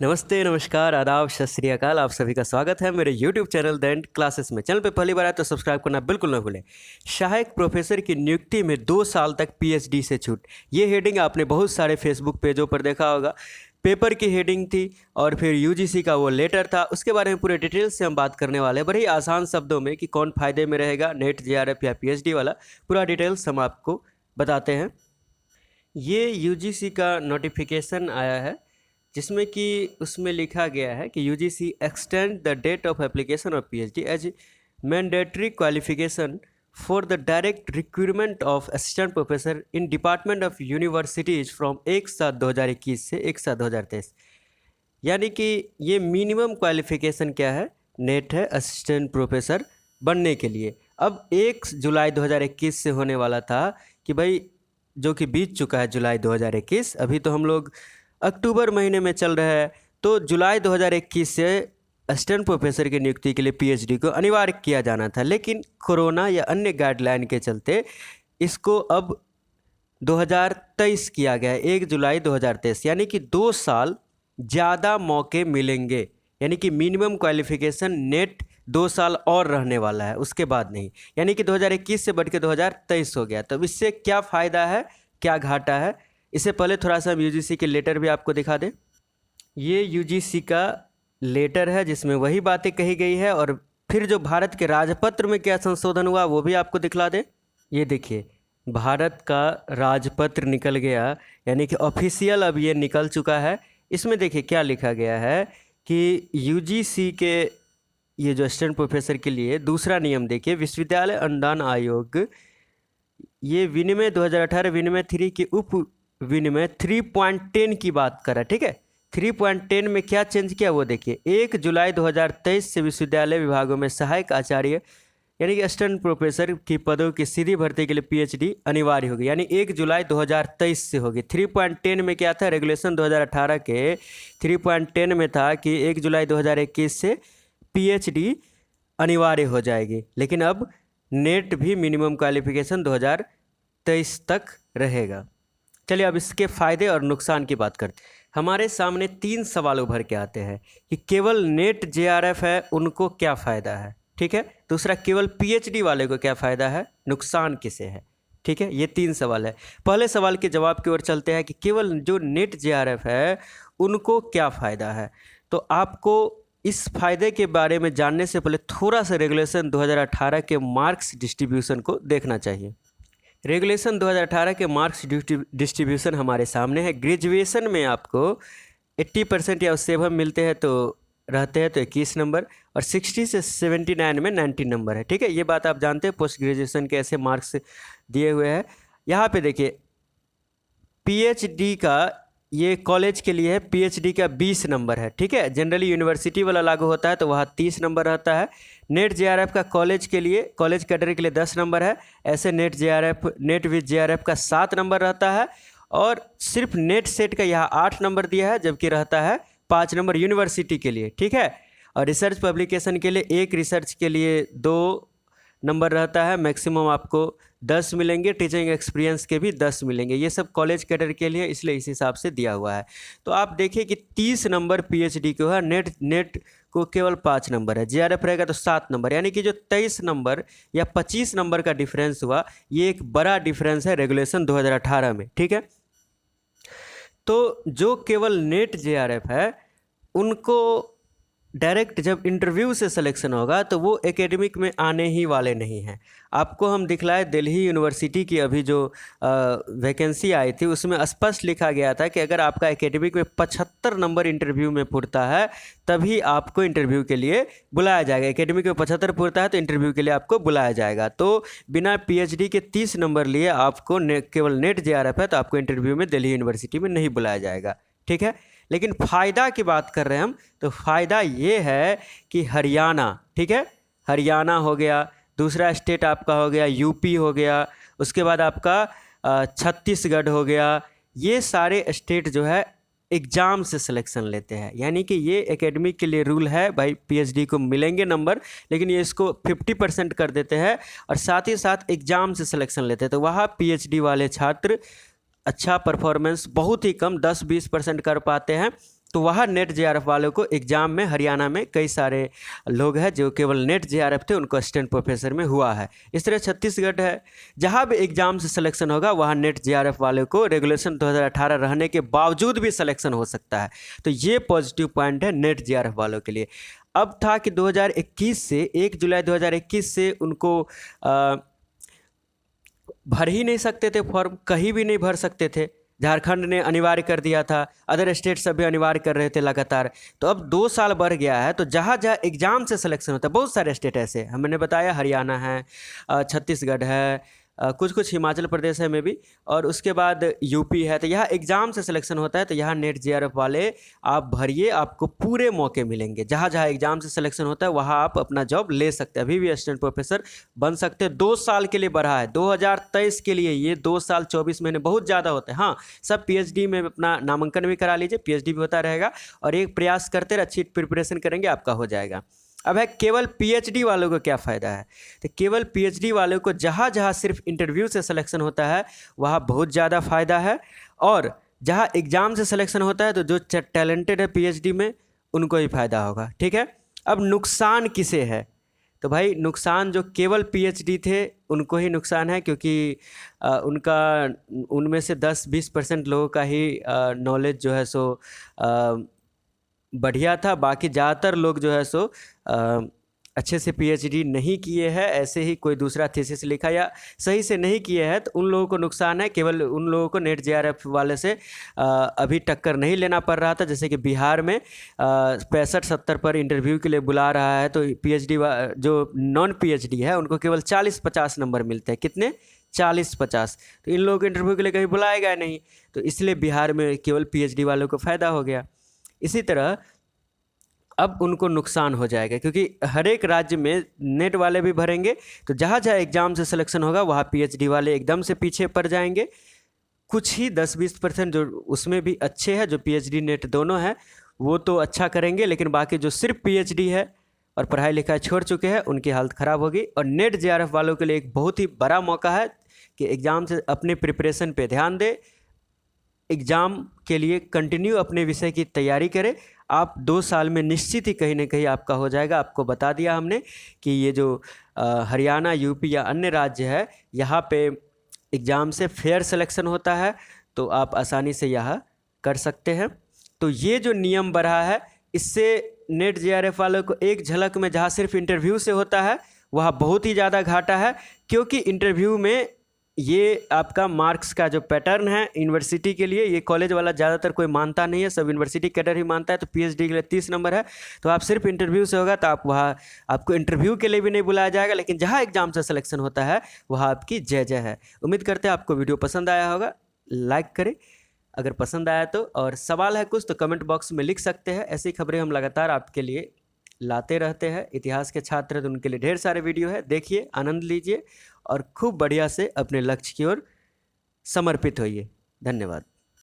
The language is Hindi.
नमस्ते, नमस्कार, आदाब, सत श्री अकाल। आप सभी का स्वागत है मेरे YouTube channel the end classes में। चैनल पे पहली बार आए तो सब्सक्राइब करना बिल्कुल ना भूलें। सहायक प्रोफेसर की नियुक्ति में 2 साल तक PhD से छूट, ये हेडिंग आपने बहुत सारे फेसबुक पेजों पर देखा होगा। पेपर की हेडिंग थी और फिर UGC का वो लेटर था। उसके बारे में पूरे डिटेल से हम बात करने वाले हैं, बड़े ही आसान शब्दों में कि कौन फ़ायदे में रहेगा, नेट, JRF या PhD वाला। पूरा डिटेल्स हम आपको बताते हैं। ये UGC का नोटिफिकेशन आया है जिसमें कि उसमें लिखा गया है कि UGC extend the date of application of PhD as mandatory qualification for the direct recruitment of assistant professor in department of universities from 1/7/2021 से 1/7/2023। यानी कि ये मिनिमम क्वालिफिकेशन क्या है, नेट है असिस्टेंट प्रोफेसर बनने के लिए। अब 1 जुलाई 2021 से होने वाला था कि भाई, जो कि बीत चुका है जुलाई 2021, अभी तो हम लोग अक्टूबर महीने में चल रहा है। तो जुलाई 2021 से असिस्टेंट प्रोफेसर की नियुक्ति के लिए PhD को अनिवार्य किया जाना था, लेकिन कोरोना या अन्य गाइडलाइन के चलते इसको अब 2023 किया गया है, 1 जुलाई 2023। यानी कि 2 साल ज़्यादा मौके मिलेंगे। यानी कि मिनिमम क्वालिफिकेशन नेट 2 साल और रहने वाला है, उसके बाद नहीं। यानी कि 2021 से बढ़ के 2023 हो गया। तो इससे क्या फ़ायदा है, क्या घाटा है, इससे पहले थोड़ा सा हम UGC के लेटर भी आपको दिखा दें। ये UGC का लेटर है जिसमें वही बातें कही गई है, और फिर जो भारत के राजपत्र में क्या संशोधन हुआ वो भी आपको दिखला दें। ये देखिए, भारत का राजपत्र निकल गया, यानी कि ऑफिशियल अब ये निकल चुका है। इसमें देखिए क्या लिखा गया है कि UGC के ये जो असिस्टेंट प्रोफेसर के लिए दूसरा नियम देखिए, विश्वविद्यालय अनुदान आयोग ये विनिमय 2018 विनिमय 3 की उप विनिमय 3.10 की बात कर रहा है। ठीक है, 3.10 में क्या चेंज किया वो देखिए। 1 जुलाई 2023 से विश्वविद्यालय विभागों में सहायक आचार्य यानी कि असिस्टेंट प्रोफेसर की पदों की सीधी भर्ती के लिए PhD अनिवार्य होगी, यानी 1 जुलाई 2023 से होगी। 3.10 में क्या था, रेगुलेशन 2018 के 3.10 में था कि 1 जुलाई 2021 से PhD अनिवार्य हो जाएगी, लेकिन अब नेट भी मिनिमम क्वालिफिकेशन 2023 तक रहेगा। चलिए अब इसके फ़ायदे और नुकसान की बात करते हैं। हमारे सामने 3 सवाल उभर के आते हैं कि केवल नेट JRF है उनको क्या फ़ायदा है, ठीक है। दूसरा, केवल PhD वाले को क्या फ़ायदा है, नुकसान किसे है, ठीक है। ये 3 सवाल है। पहले सवाल के जवाब की ओर चलते हैं कि केवल जो नेट JRF है उनको क्या फ़ायदा है। तो आपको इस फ़ायदे के बारे में जानने से पहले थोड़ा सा रेगुलेशन 2018 के मार्क्स डिस्ट्रीब्यूशन को देखना चाहिए। रेगुलेशन 2018 के मार्क्स डिस्ट्रीब्यूशन हमारे सामने है। ग्रेजुएशन में आपको 80% या उससे अब मिलते हैं तो रहते हैं तो 21 नंबर, और 60 से 79 में 90 नंबर है, ठीक है। ये बात आप जानते हैं। पोस्ट ग्रेजुएशन के ऐसे मार्क्स दिए हुए हैं। यहाँ पे देखिए, PhD का ये कॉलेज के लिए है, PhD का 20 नंबर है, ठीक है। जनरली यूनिवर्सिटी वाला लागू होता है तो वहाँ 30 नंबर रहता है। नेट JRF का कॉलेज के लिए, कॉलेज कैडर के लिए 10 नंबर है। ऐसे नेट विद JRF का 7 नंबर रहता है, और सिर्फ नेट सेट का यहाँ 8 नंबर दिया है, जबकि रहता है 5 नंबर यूनिवर्सिटी के लिए, ठीक है। और रिसर्च पब्लिकेशन के लिए एक रिसर्च के लिए 2 नंबर रहता है, मैक्सिमम आपको 10 मिलेंगे। टीचिंग एक्सपीरियंस के भी 10 मिलेंगे। ये सब कॉलेज कैडर के लिए, इसलिए इस हिसाब से दिया हुआ है। तो आप देखिए कि 30 नंबर PhD को है, नेट को केवल 5 नंबर है। JRF रहेगा तो 7 नंबर, यानी कि जो 23 नंबर या 25 नंबर का डिफरेंस हुआ, ये एक बड़ा डिफरेंस है रेगुलेशन 2018 में, ठीक है। तो जो केवल नेट JRF है उनको डायरेक्ट जब इंटरव्यू से सिलेक्शन होगा तो वो एकेडमिक में आने ही वाले नहीं हैं। आपको हम दिखलाए, दिल्ली यूनिवर्सिटी की अभी जो वैकेंसी आई थी उसमें स्पष्ट लिखा गया था कि अगर आपका एकेडमिक में 75 नंबर इंटरव्यू में पुरता है तभी आपको इंटरव्यू के लिए बुलाया जाएगा। एकेडमिक में 75 पुरता है तो इंटरव्यू के लिए आपको बुलाया जाएगा। तो बिना PhD के 30 नंबर लिए आपको केवल नेट JRF है तो आपको इंटरव्यू में दिल्ली यूनिवर्सिटी में नहीं बुलाया जाएगा, ठीक है। लेकिन फ़ायदा की बात कर रहे हैं हम, तो फ़ायदा ये है कि हरियाणा, ठीक है, हरियाणा हो गया, दूसरा स्टेट आपका हो गया UP हो गया, उसके बाद आपका छत्तीसगढ़ हो गया। ये सारे स्टेट जो है एग्ज़ाम से सिलेक्शन लेते हैं, यानी कि ये एकेडमिक के लिए रूल है भाई, PhD को मिलेंगे नंबर, लेकिन ये इसको 50% कर देते हैं, और साथ ही साथ एग्ज़ाम से सिलेक्शन लेते हैं। तो वहाँ PhD वाले छात्र अच्छा परफॉर्मेंस बहुत ही कम 10-20% कर पाते हैं, तो वहाँ नेट जेआरएफ वालों को एग्ज़ाम में हरियाणा में कई सारे लोग हैं जो केवल नेट जेआरएफ थे, उनको असिस्टेंट प्रोफेसर में हुआ है। इस तरह छत्तीसगढ़ है, जहाँ भी एग्ज़ाम से सिलेक्शन होगा वहाँ नेट जेआरएफ वालों को रेगुलेशन 2018 रहने के बावजूद भी सिलेक्शन हो सकता है। तो ये पॉजिटिव पॉइंट है नेट जेआरएफ वालों के लिए। अब था कि 2021 से 1 जुलाई 2021 से उनको भर ही नहीं सकते थे फॉर्म, कहीं भी नहीं भर सकते थे। झारखंड ने अनिवार्य कर दिया था, अदर स्टेट सभी अनिवार्य कर रहे थे लगातार। तो अब 2 साल बढ़ गया है, तो जहाँ जहाँ एग्ज़ाम से सिलेक्शन होता है, बहुत सारे स्टेट ऐसे हमने बताया, हरियाणा है, छत्तीसगढ़ है, कुछ कुछ हिमाचल प्रदेश है में भी, और उसके बाद यूपी है। तो यहाँ एग्ज़ाम से सिलेक्शन होता है, तो यहाँ नेट जेआरएफ वाले आप भरिए, आपको पूरे मौके मिलेंगे। जहाँ जहाँ एग्ज़ाम से सिलेक्शन होता है वहाँ आप अपना जॉब ले सकते हैं, अभी भी असिस्टेंट प्रोफेसर बन सकते हैं। 2 साल के लिए बढ़ा है, 2023 के लिए। ये 2 साल 24 महीने बहुत ज़्यादा होते हैं। हाँ, सब पीएचडी में अपना नामांकन भी करा लीजिए, पीएचडी भी होता रहेगा, और एक प्रयास करते रहे, अच्छी प्रिपरेशन करेंगे, आपका हो जाएगा। अब है केवल पीएचडी वालों को क्या फ़ायदा है। तो केवल पीएचडी वालों को जहाँ जहाँ सिर्फ इंटरव्यू से सिलेक्शन होता है वहाँ बहुत ज़्यादा फ़ायदा है, और जहाँ एग्ज़ाम से सिलेक्शन होता है तो जो टैलेंटेड है पीएचडी में उनको ही फ़ायदा होगा। ठीक है, अब नुकसान किसे है। तो भाई नुकसान जो केवल पीएचडी थे उनको ही नुकसान है, क्योंकि उनमें से 10-20% लोगों का ही नॉलेज जो है सो बढ़िया था। बाकी ज़्यादातर लोग जो है सो अच्छे से पीएचडी नहीं किए हैं, ऐसे ही कोई दूसरा थीसिस लिखा या सही से नहीं किए हैं, तो उन लोगों को नुकसान है। केवल उन लोगों को नेट जेआरएफ वाले से अभी टक्कर नहीं लेना पड़ रहा था। जैसे कि बिहार में 65-70 पर इंटरव्यू के लिए बुला रहा है, तो पीएचडी जो नॉन पीएचडी है उनको केवल 40-50 नंबर मिलते हैं। कितने? 40-50। तो इन लोगों को इंटरव्यू के लिए कहीं बुलाएगा नहीं, तो इसलिए बिहार में केवल पीएचडी वालों को फ़ायदा हो गया। इसी तरह अब उनको नुकसान हो जाएगा, क्योंकि हर एक राज्य में नेट वाले भी भरेंगे, तो जहाँ जहाँ एग्ज़ाम से सिलेक्शन होगा वहाँ पीएचडी वाले एकदम से पीछे पड़ जाएंगे। कुछ ही 10-20% जो उसमें भी अच्छे हैं, जो पीएचडी नेट दोनों है, वो तो अच्छा करेंगे, लेकिन बाकी जो सिर्फ पीएचडी है और पढ़ाई लिखाई छोड़ चुके हैं उनकी हालत ख़राब होगी। और नेट जेआरएफ वालों के लिए एक बहुत ही बड़ा मौका है कि एग्ज़ाम से अपने प्रिपरेशन पे ध्यान दें, एग्ज़ाम के लिए कंटिन्यू अपने विषय की तैयारी करें। आप 2 साल में निश्चित ही कहीं ना कहीं आपका हो जाएगा। आपको बता दिया हमने कि ये जो हरियाणा, यूपी या अन्य राज्य है, यहाँ पे एग्ज़ाम से फेयर सिलेक्शन होता है, तो आप आसानी से यहाँ कर सकते हैं। तो ये जो नियम बढ़ा है, इससे नेट जेआरएफ वालों को एक झलक में, जहाँ सिर्फ इंटरव्यू से होता है वहाँ बहुत ही ज़्यादा घाटा है, क्योंकि इंटरव्यू में ये आपका मार्क्स का जो पैटर्न है यूनिवर्सिटी के लिए, ये कॉलेज वाला ज़्यादातर कोई मानता नहीं है, सब यूनिवर्सिटी कैडर ही मानता है। तो पीएचडी के लिए 30 नंबर है, तो आप सिर्फ इंटरव्यू से होगा, तो आप वहाँ आपको इंटरव्यू के लिए भी नहीं बुलाया जाएगा, लेकिन जहाँ एग्जाम से सिलेक्शन होता है वहाँ आपकी जय जय है। उम्मीद करते हैं आपको वीडियो पसंद आया होगा, लाइक करें अगर पसंद आया तो, और सवाल है कुछ तो कमेंट बॉक्स में लिख सकते हैं। ऐसी खबरें हम लगातार आपके लिए लाते रहते हैं। इतिहास के छात्र तो उनके लिए ढेर सारे वीडियो है, देखिए, आनंद लीजिए और खूब बढ़िया से अपने लक्ष्य की ओर समर्पित होइए। धन्यवाद।